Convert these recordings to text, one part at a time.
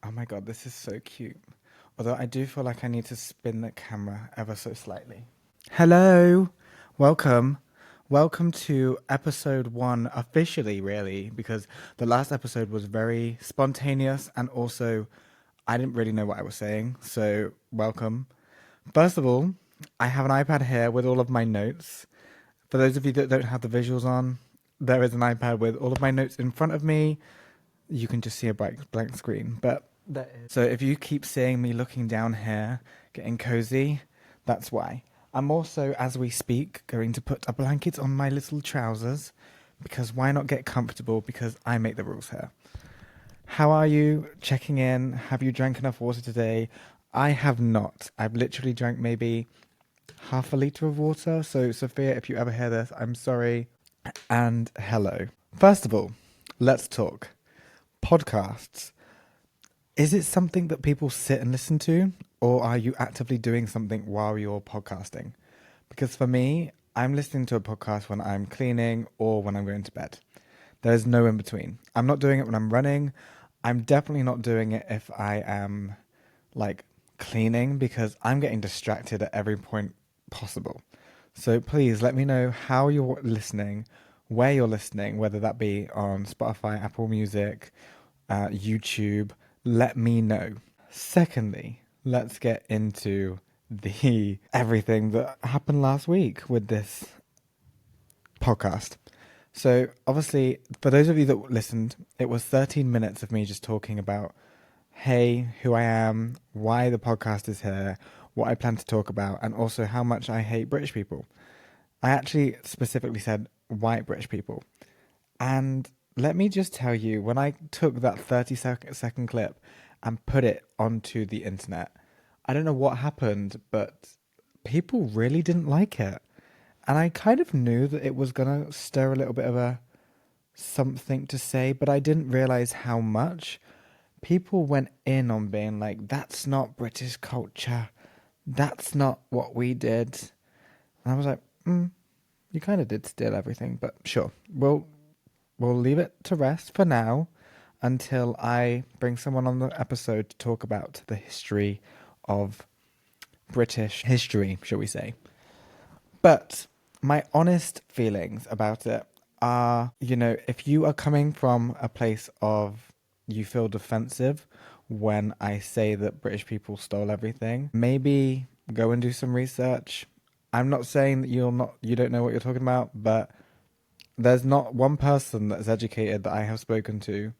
Oh my god, this is so cute. Although I do feel like I need to spin the camera ever so slightly. Hello, welcome. Welcome to episode one, officially, really, because the last episode was very spontaneous and also I didn't really know what I was saying. So, welcome. First of all, I have an iPad here with all of my notes. For those of you that don't have the visuals on, there is an iPad with all of my notes in front of me. You can just see a blank screen. But so if you keep seeing me looking down here, getting cozy, that's why. I'm also, as we speak, going to put a blanket on my little trousers because why not get comfortable? Because I make the rules here. How are you? Checking in. Have you drank enough water today? I have not. I've literally drank maybe half a liter of water. So, Sophia, if you ever hear this, I'm sorry. And hello. First of all, let's talk. Podcasts. Is it something that people sit and listen to, or are you actively doing something while you're podcasting? Because for me, I'm listening to a podcast when I'm cleaning or when I'm going to bed. There's no in between. I'm not doing it when I'm running. I'm definitely not doing it if I am like cleaning because I'm getting distracted at every point possible. So please let me know how you're listening, where you're listening, whether that be on Spotify, Apple Music, YouTube. Let me know. Secondly, let's get into the everything that happened last week with this podcast. So, obviously, for those of you that listened, it was 13 minutes of me just talking about, hey, who I am, why the podcast is here, what I plan to talk about, and also how much I hate British people. I actually specifically said white British people. And let me just tell you, when I took that 30-second clip and put it onto the internet, I don't know what happened, but people really didn't like it. And I kind of knew that it was going to stir a little bit of a something to say, but I didn't realize how much. People went in on being like, that's not British culture. That's not what we did. And I was like, you kind of did steal everything, but sure. We'll leave it to rest for now until I bring someone on the episode to talk about the history of British history, shall we say. But my honest feelings about it are, if you are coming from a place of you feel defensive when I say that British people stole everything, maybe go and do some research. I'm not saying that you don't know what you're talking about, but there's not one person that's educated that I have spoken to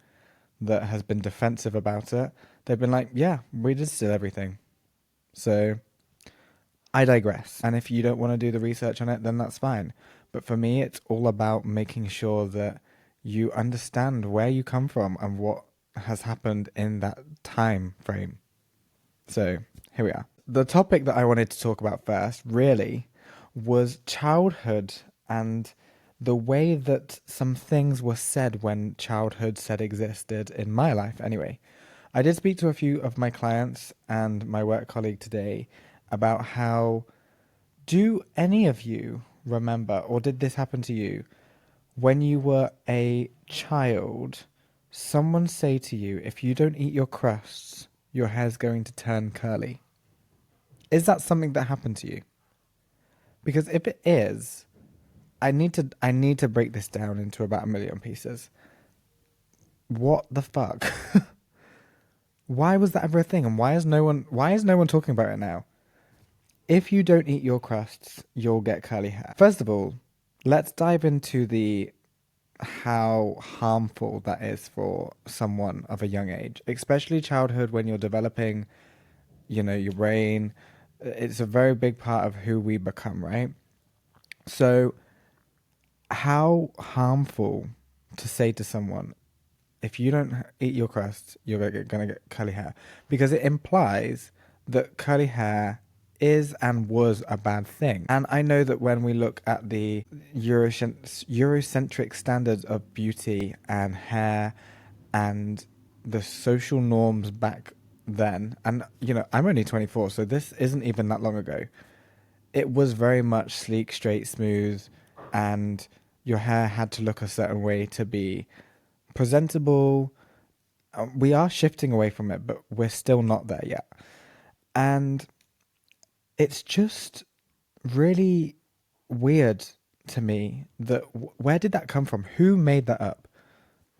that has been defensive about it. They've been like, yeah, we did steal everything. So I digress. And if you don't want to do the research on it, then that's fine. But for me, it's all about making sure that you understand where you come from and what has happened in that time frame. So here we are. The topic that I wanted to talk about first, really, was childhood and the way that some things were said when childhood said existed in my life, anyway. I did speak to a few of my clients and my work colleague today about how do any of you remember, or did this happen to you, when you were a child, someone say to you, if you don't eat your crusts, your hair's going to turn curly? Is that something that happened to you? Because if it is, I need to break this down into about a million pieces. What the fuck? Why was that ever a thing, and why is no one talking about it now? If you don't eat your crusts, you'll get curly hair. First of all, let's dive into the how harmful that is for someone of a young age, especially childhood when you're developing, your brain. It's a very big part of who we become, right? So, how harmful to say to someone, if you don't eat your crust, you're going to get curly hair. Because it implies that curly hair is and was a bad thing. And I know that when we look at the Eurocentric standards of beauty and hair and the social norms back then, and, I'm only 24, so this isn't even that long ago. It was very much sleek, straight, smooth, and your hair had to look a certain way to be presentable, we are shifting away from it, but we're still not there yet. And it's just really weird to me that where did that come from? Who made that up?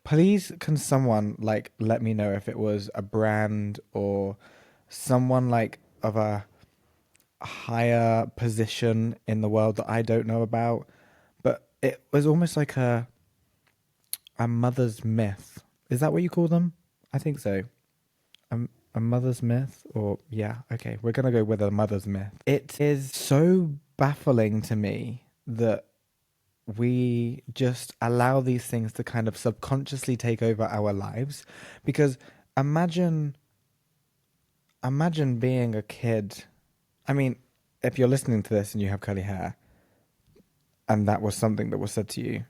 Please, can someone like let me know if it was a brand or someone like of a higher position in the world that I don't know about. But it was almost like a mother's myth. Is that what you call them? I think so. A mother's myth, or yeah, okay, we're gonna go with a mother's myth. It is so baffling to me that we just allow these things to kind of subconsciously take over our lives. Because imagine being a kid. I mean, if you're listening to this and you have curly hair and that was something that was said to you,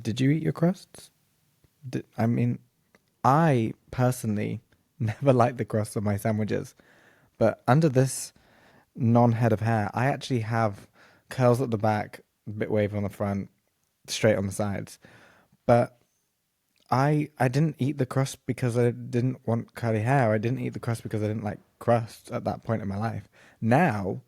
did you eat your crusts? I mean, I personally never liked the crust on my sandwiches, but under this non-head of hair, I actually have curls at the back, a bit wavy on the front, straight on the sides. But I didn't eat the crust because I didn't want curly hair. I didn't eat the crust because I didn't like crust at that point in my life. Now,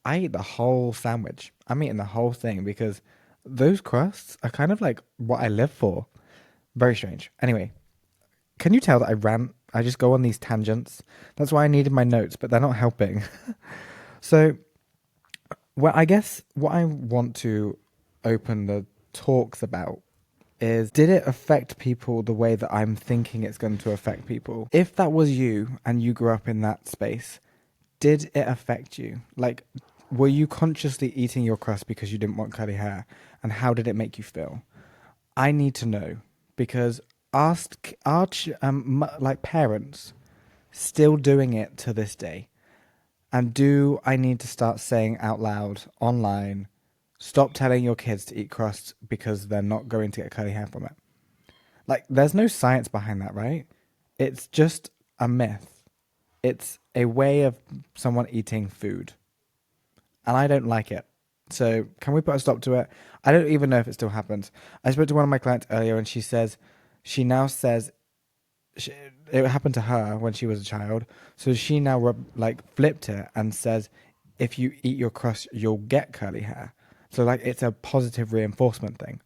I eat the whole sandwich. I'm eating the whole thing because those crusts are kind of like what I live for. Very strange. Anyway, can you tell that I rant? I just go on these tangents. That's why I needed my notes, but they're not helping. So, well, I guess what I want to open the talks about is, did it affect people the way that I'm thinking it's going to affect people? If that was you and you grew up in that space, did it affect you? Like, were you consciously eating your crust because you didn't want curly hair? And how did it make you feel? I need to know, because ask our like parents still doing it to this day. And do I need to start saying out loud online, stop telling your kids to eat crust because they're not going to get curly hair from it? Like, there's no science behind that, right? It's just a myth. It's a way of someone eating food. And I don't like it. So, can we put a stop to it? I don't even know if it still happens. I spoke to one of my clients earlier and she now says, she, it happened to her when she was a child. So she now like flipped it and says, if you eat your crust, you'll get curly hair. So like it's a positive reinforcement thing.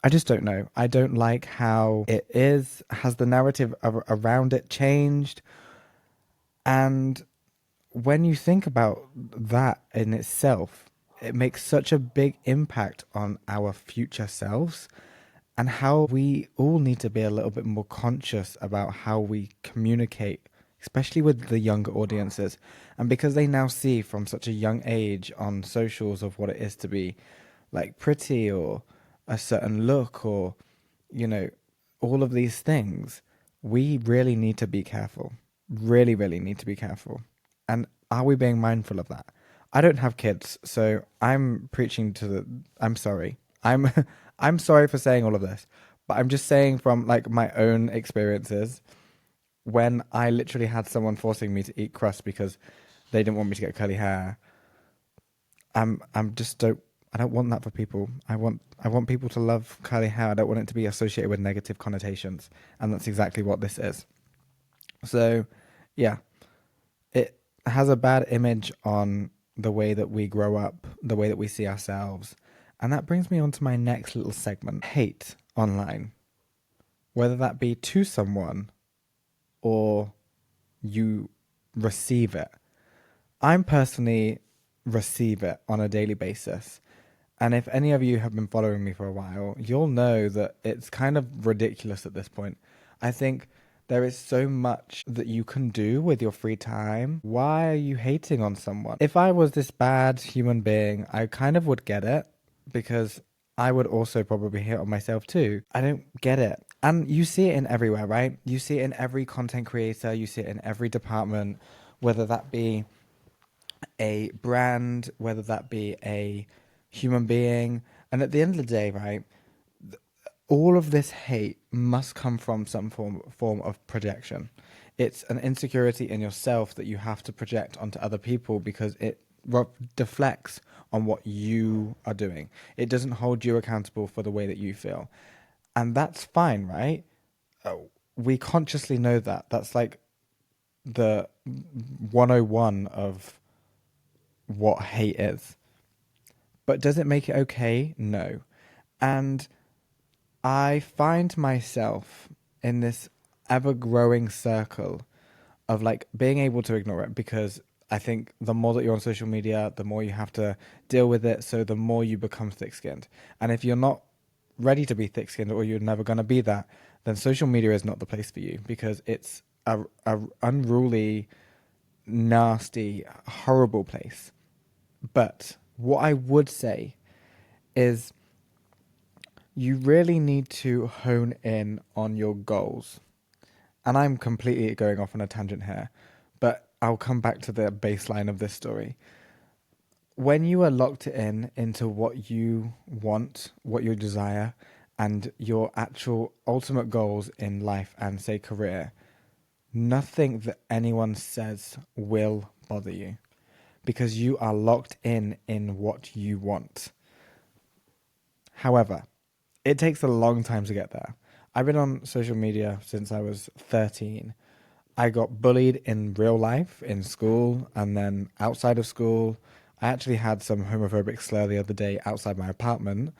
I just don't know. I don't like how it is. Has the narrative around it changed? And when you think about that in itself, it makes such a big impact on our future selves and how we all need to be a little bit more conscious about how we communicate, especially with the younger audiences. And because they now see from such a young age on socials of what it is to be like pretty or a certain look or, you know, all of these things, we really need to be careful. Really, really need to be careful. And are we being mindful of that? I don't have kids, so I'm preaching to the. I'm sorry. I'm I'm sorry for saying all of this, but I'm just saying from like my own experiences when I literally had someone forcing me to eat crust because they didn't want me to get curly hair. I'm just don't. I don't want that for people. I want people to love curly hair. I don't want it to be associated with negative connotations, and that's exactly what this is. So, yeah, it has a bad image on the way that we grow up, the way that we see ourselves. And that brings me on to my next little segment, hate online. Whether that be to someone or you receive it. I'm personally receive it on a daily basis. And if any of you have been following me for a while, you'll know that it's kind of ridiculous at this point. I think there is so much that you can do with your free time. Why are you hating on someone? If I was this bad human being, I kind of would get it because I would also probably hate on myself too. I don't get it. And you see it in everywhere, right? You see it in every content creator, you see it in every department, whether that be a brand, whether that be a human being. And at the end of the day, right, all of this hate must come from some form of projection. It's an insecurity in yourself that you have to project onto other people because it deflects on what you are doing. It doesn't hold you accountable for the way that you feel. And that's fine, right? we consciously know that. That's like the 101 of what hate is. But does it make it okay? No. And I find myself in this ever growing circle of like being able to ignore it, because I think the more that you're on social media, the more you have to deal with it. So the more you become thick skinned. And if you're not ready to be thick skinned, or you're never going to be that, then social media is not the place for you, because it's a unruly, nasty, horrible place. But what I would say is you really need to hone in on your goals. And I'm completely going off on a tangent here, but I'll come back to the baseline of this story. When you are locked in into what you want, what you desire, and your actual ultimate goals in life and, say, career, nothing that anyone says will bother you, because you are locked in what you want. However, it takes a long time to get there. I've been on social media since I was 13. I got bullied in real life, in school, and then outside of school. I actually had some homophobic slur the other day outside my apartment.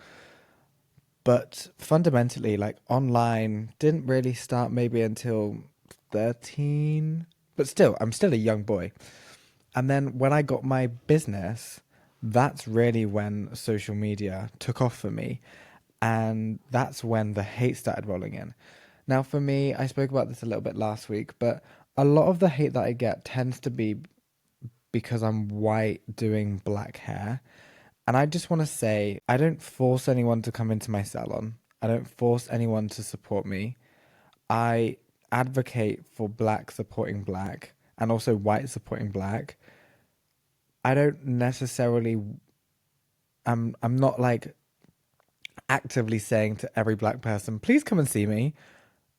But fundamentally, like, online didn't really start maybe until 13. But still, I'm still a young boy. And then when I got my business, that's really when social media took off for me. And that's when the hate started rolling in. Now, for me, I spoke about this a little bit last week, but a lot of the hate that I get tends to be because I'm white doing black hair. And I just want to say, I don't force anyone to come into my salon. I don't force anyone to support me. I advocate for black supporting black, and also white supporting black. I don't necessarily, I'm not like actively saying to every black person, please come and see me.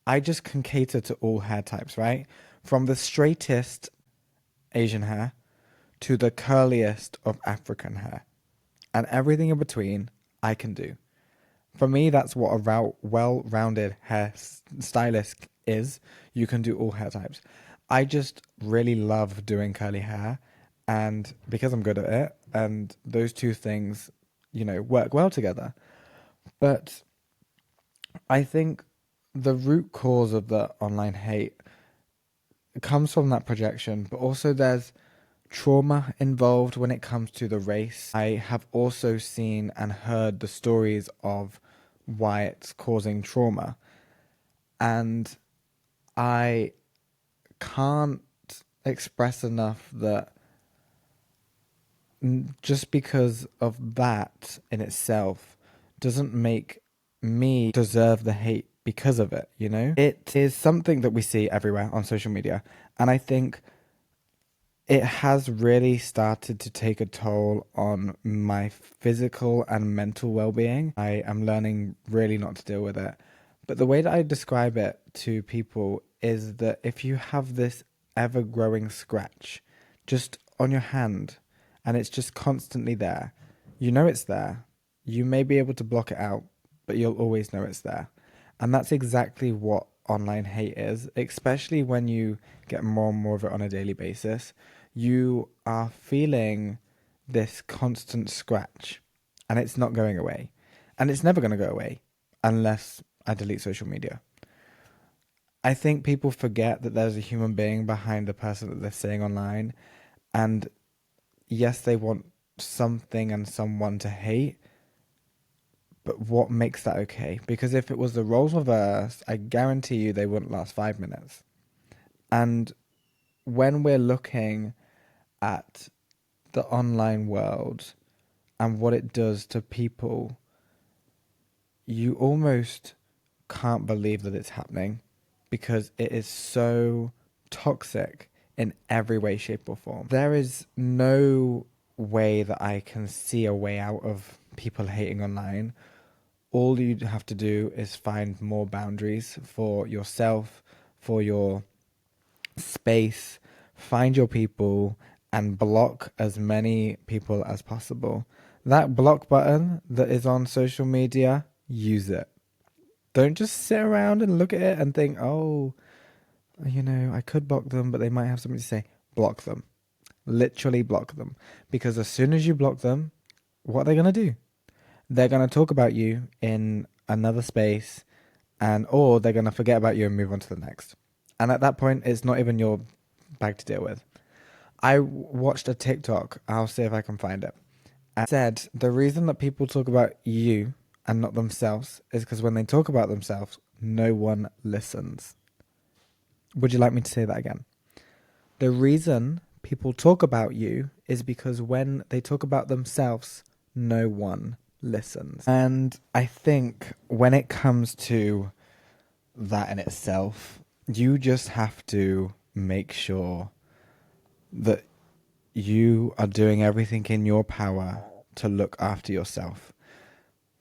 I just can cater to all hair types, right? From the straightest Asian hair to the curliest of African hair. And everything in between, I can do. For me, that's what a well-rounded hair stylist is. You can do all hair types. I just really love doing curly hair, and because I'm good at it, and those two things, work well together. But I think the root cause of the online hate comes from that projection, but also there's trauma involved when it comes to the race. I have also seen and heard the stories of why it's causing trauma, and I can't express enough that just because of that in itself doesn't make me deserve the hate because of it, you know? It is something that we see everywhere on social media, and I think it has really started to take a toll on my physical and mental well-being. I am learning really not to deal with it. But the way that I describe it to people is that if you have this ever-growing scratch just on your hand, and it's just constantly there, you know it's there. You may be able to block it out, but you'll always know it's there. And that's exactly what online hate is, especially when you get more and more of it on a daily basis. You are feeling this constant scratch, and it's not going away. And it's never going to go away unless I delete social media. I think people forget that there's a human being behind the person that they're saying online. And yes, they want something and someone to hate, but what makes that okay? Because if it was the roles reversed, I guarantee you they wouldn't last 5 minutes. And when we're looking at the online world and what it does to people, you almost can't believe that it's happening, because it is so toxic in every way, shape, or form. There is no way that I can see a way out of people hating online. All you have to do is find more boundaries for yourself, for your space, find your people, and block as many people as possible. That block button that is on social media, use it. Don't just sit around and look at it and think, oh, I could block them, but they might have something to say. Block them. Literally block them. Because as soon as you block them, what are they going to do? They're going to talk about you in another space, or they're going to forget about you and move on to the next. And at that point, it's not even your bag to deal with. I watched a TikTok. I'll see if I can find it. And said the reason that people talk about you and not themselves is because when they talk about themselves, no one listens. Would you like me to say that again? The reason people talk about you is because when they talk about themselves, no one listens. And I think when it comes to that in itself, you just have to make sure that you are doing everything in your power to look after yourself.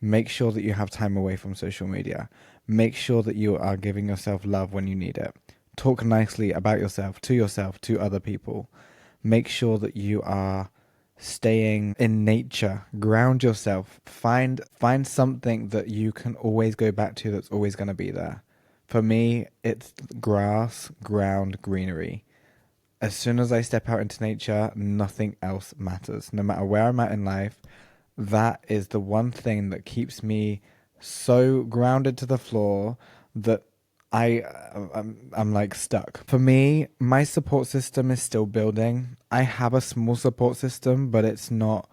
Make sure that you have time away from social media. Make sure that you are giving yourself love when you need it. Talk nicely about yourself, to other people. Make sure that you are staying in nature. Ground yourself. Find something that you can always go back to that's always going to be there. For me, it's grass, ground, greenery. As soon as I step out into nature, nothing else matters. No matter where I'm at in life, that is the one thing that keeps me so grounded to the floor that I'm like stuck. For me, my support system is still building. I have a small support system, but it's not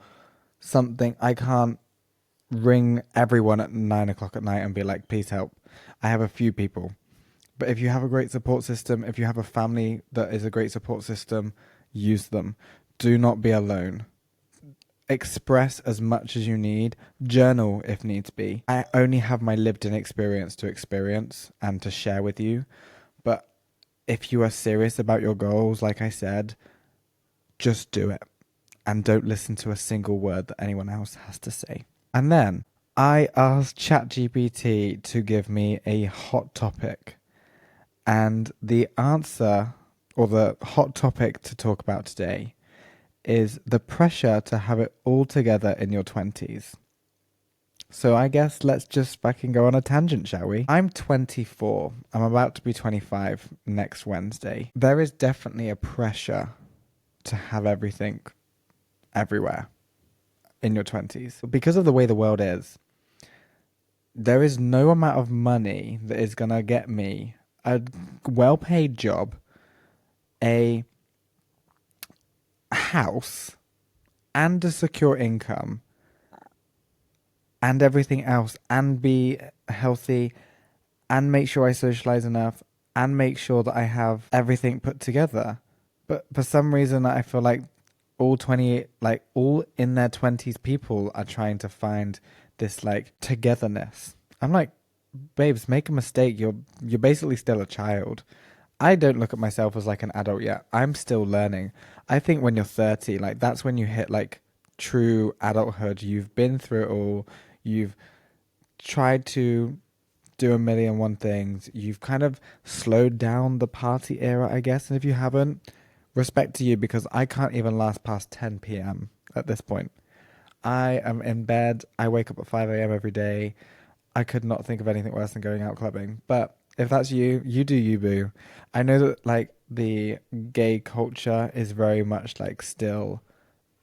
something I can't ring everyone at 9 o'clock at night and be like, please help. I have a few people. But if you have a great support system, if you have a family that is a great support system, use them. Do not be alone. Express as much as you need. Journal if needs be. I only have my lived in experience to experience and to share with you. But if you are serious about your goals, like I said, just do it. And don't listen to a single word that anyone else has to say. And then I asked ChatGPT to give me a hot topic. And the answer, or the hot topic to talk about today, is the pressure to have it all together in your 20s. So I guess let's just fucking go on a tangent, shall we? I'm 24. I'm about to be 25 next Wednesday. There is definitely a pressure to have everything everywhere in your 20s. Because of the way the world is, there is no amount of money that is going to get me a well-paid job, a house, and a secure income, and everything else, and be healthy, and make sure I socialize enough, and make sure that I have everything put together. But for some reason, I feel like all in their 20s people are trying to find this like togetherness. I'm like, babes, make a mistake. You're basically still a child. I don't look at myself as like an adult yet. I'm still learning. I think when you're 30, like that's when you hit like true adulthood. You've been through it all. You've tried to do a million one things. You've kind of slowed down the party era, I guess. And if you haven't, respect to you, because I can't even last past 10 p.m. at this point. I am in bed. I wake up at 5 a.m. every day. I could not think of anything worse than going out clubbing. But if that's you, you do you, boo. I know that like the gay culture is very much like still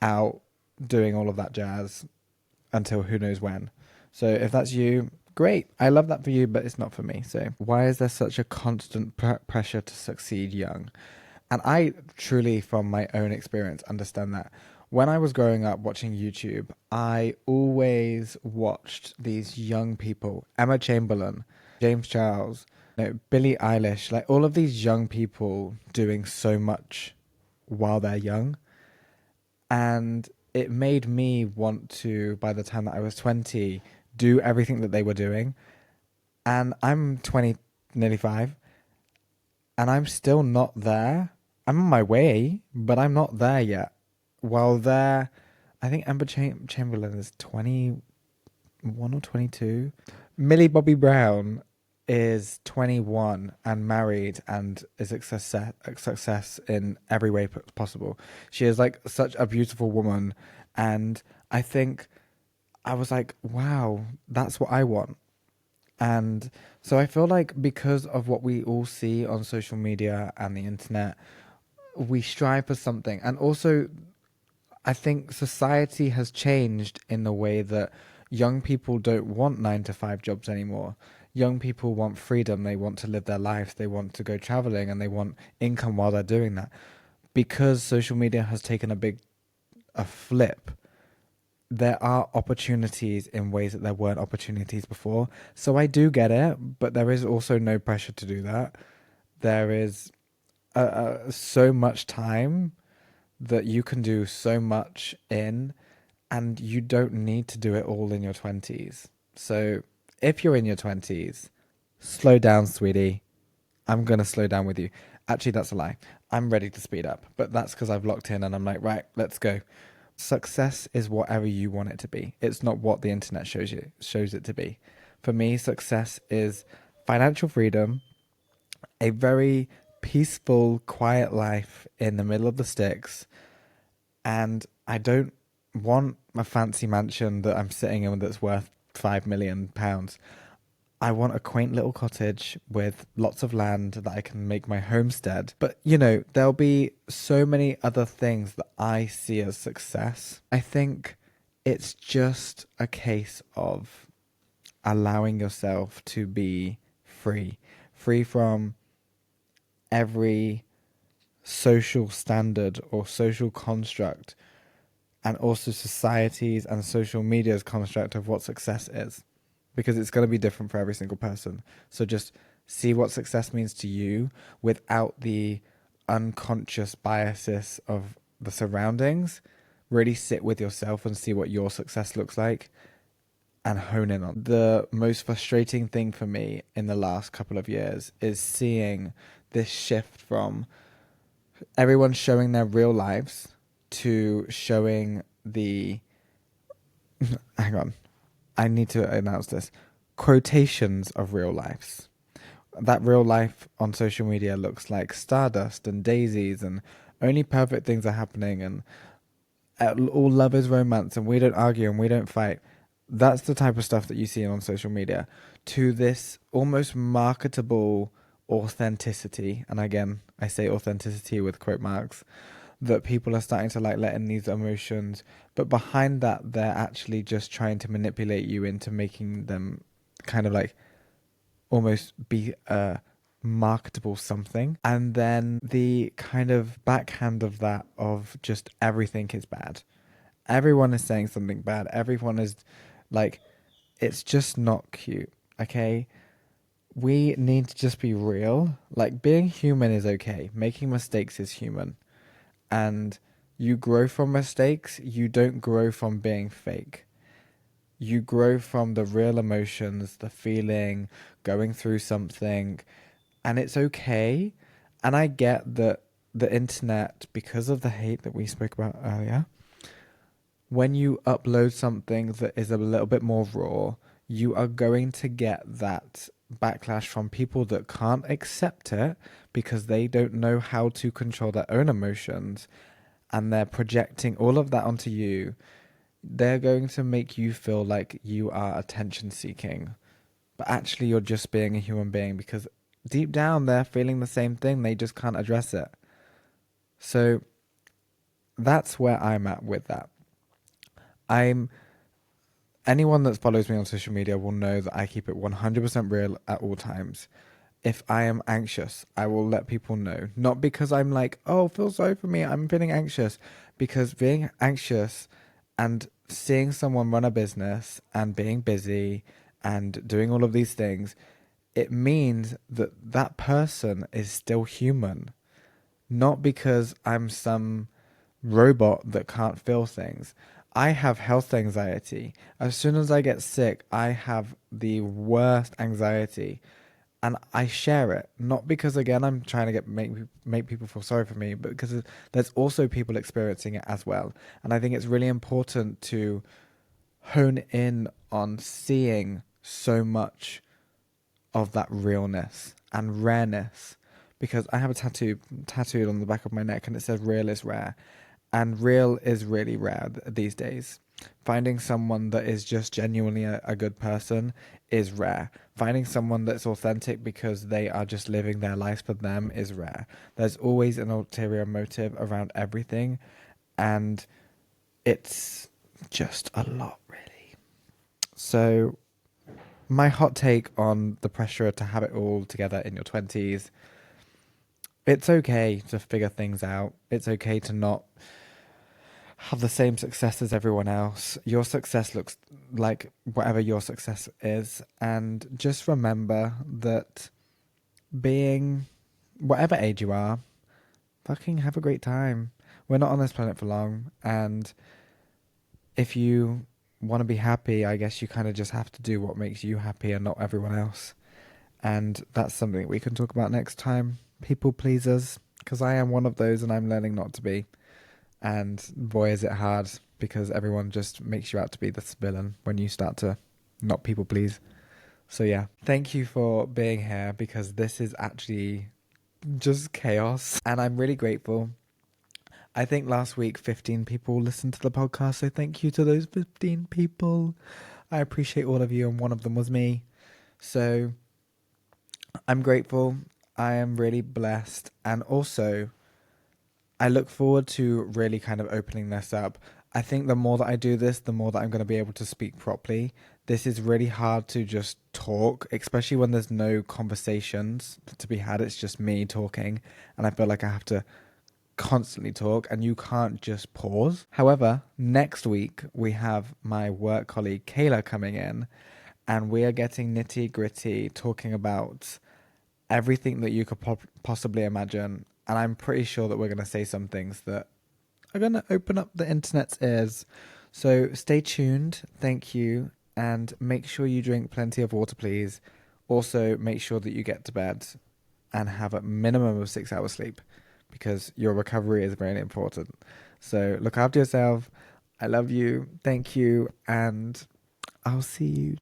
out doing all of that jazz until who knows when. So if that's you, great. I love that for you, but it's not for me. So why is there such a constant pressure to succeed young? And I truly, from my own experience, understand that. When I was growing up watching YouTube, I always watched these young people, Emma Chamberlain, James Charles, Billie Eilish, like all of these young people doing so much while they're young. And it made me want to, by the time that I was 20, do everything that they were doing. And I'm 20, nearly 5, and I'm still not there. I'm on my way, but I'm not there yet. While there, I think Amber Chamberlain is 21 or 22. Millie Bobby Brown is 21 and married and is a success in every way possible. She is like such a beautiful woman. And I think I was like, wow, that's what I want. And so I feel like because of what we all see on social media and the internet, we strive for something. And also, I think society has changed in the way that young people don't want 9 to 5 jobs anymore. Young people want freedom. They want to live their life. They want to go traveling and they want income while they're doing that. Because social media has taken a flip, there are opportunities in ways that there weren't opportunities before. So I do get it, but there is also no pressure to do that. There is so much time that you can do so much in, and you don't need to do it all in your 20s. So if you're in your 20s, slow down, sweetie. I'm going to slow down with you. Actually, that's a lie. I'm ready to speed up, but that's because I've locked in and I'm like, right, let's go. Success is whatever you want it to be. It's not what the internet shows it to be. For me, success is financial freedom, a very peaceful, quiet life in the middle of the sticks, and I don't want a fancy mansion that I'm sitting in that's worth £5 million. I want a quaint little cottage with lots of land that I can make my homestead. But, there'll be so many other things that I see as success. I think it's just a case of allowing yourself to be free from every social standard or social construct, and also society's and social media's construct of what success is, because it's going to be different for every single person. So just see what success means to you without the unconscious biases of the surroundings. Really sit with yourself and see what your success looks like and hone in on. The most frustrating thing for me in the last couple of years is seeing this shift from everyone showing their real lives to showing the hang on, I need to announce this, quotations of real lives. That real life on social media looks like stardust and daisies and only perfect things are happening, and all love is romance and we don't argue and we don't fight. That's the type of stuff that you see on social media, to this almost marketable authenticity. And again, I say authenticity with quote marks, that people are starting to like let in these emotions, but behind that they're actually just trying to manipulate you into making them kind of like almost be a marketable something. And then the kind of backhand of that, of just everything is bad. Everyone is saying something bad. Everyone is like, it's just not cute. Okay. We need to just be real. Like, being human is okay. Making mistakes is human. And you grow from mistakes. You don't grow from being fake. You grow from the real emotions, the feeling, going through something, and it's okay. And I get that the internet, because of the hate that we spoke about earlier, when you upload something that is a little bit more raw, you are going to get that backlash from people that can't accept it because they don't know how to control their own emotions, and they're projecting all of that onto you. They're going to make you feel like you are attention seeking, but actually you're just being a human being, because deep down they're feeling the same thing, they just can't address it. So that's where I'm at with that. I'm Anyone that follows me on social media will know that I keep it 100% real at all times. If I am anxious, I will let people know. Not because I'm like, oh, feel sorry for me, I'm feeling anxious. Because being anxious and seeing someone run a business and being busy and doing all of these things, it means that that person is still human. Not because I'm some robot that can't feel things. I have health anxiety. As soon as I get sick, I have the worst anxiety, and I share it. Not because, again, I'm trying to make people feel sorry for me, but because there's also people experiencing it as well. And I think it's really important to hone in on seeing so much of that realness and rareness, because I have a tattooed on the back of my neck and it says real is rare, and real is really rare these days. Finding someone that is just genuinely a good person is rare. Finding someone that's authentic because they are just living their lives for them is rare. There's always an ulterior motive around everything, and it's just a lot, really. So, my hot take on the pressure to have it all together in your 20s: it's okay to figure things out. It's okay to not have the same success as everyone else. Your success looks like whatever your success is. And just remember that being whatever age you are, fucking have a great time. We're not on this planet for long. And if you want to be happy, I guess you kind of just have to do what makes you happy and not everyone else. And that's something we can talk about next time. People pleasers, because I am one of those and I'm learning not to be. And boy, is it hard, because everyone just makes you out to be the villain when you start to not people please. So yeah, thank you for being here, because this is actually just chaos. And I'm really grateful. I think last week 15 people listened to the podcast, so thank you to those 15 people. I appreciate all of you, and one of them was me. So I'm grateful. I am really blessed. And also, I look forward to really kind of opening this up. I think the more that I do this, the more that I'm going to be able to speak properly. This is really hard to just talk, especially when there's no conversations to be had. It's just me talking, and I feel like I have to constantly talk, and you can't just pause. However, next week we have my work colleague Kayla coming in, and we are getting nitty gritty, talking about everything that you could possibly imagine. And I'm pretty sure that we're going to say some things that are going to open up the internet's ears. So stay tuned. Thank you. And make sure you drink plenty of water, please. Also, make sure that you get to bed and have a minimum of 6 hours sleep, because your recovery is very important. So look after yourself. I love you. Thank you. And I'll see you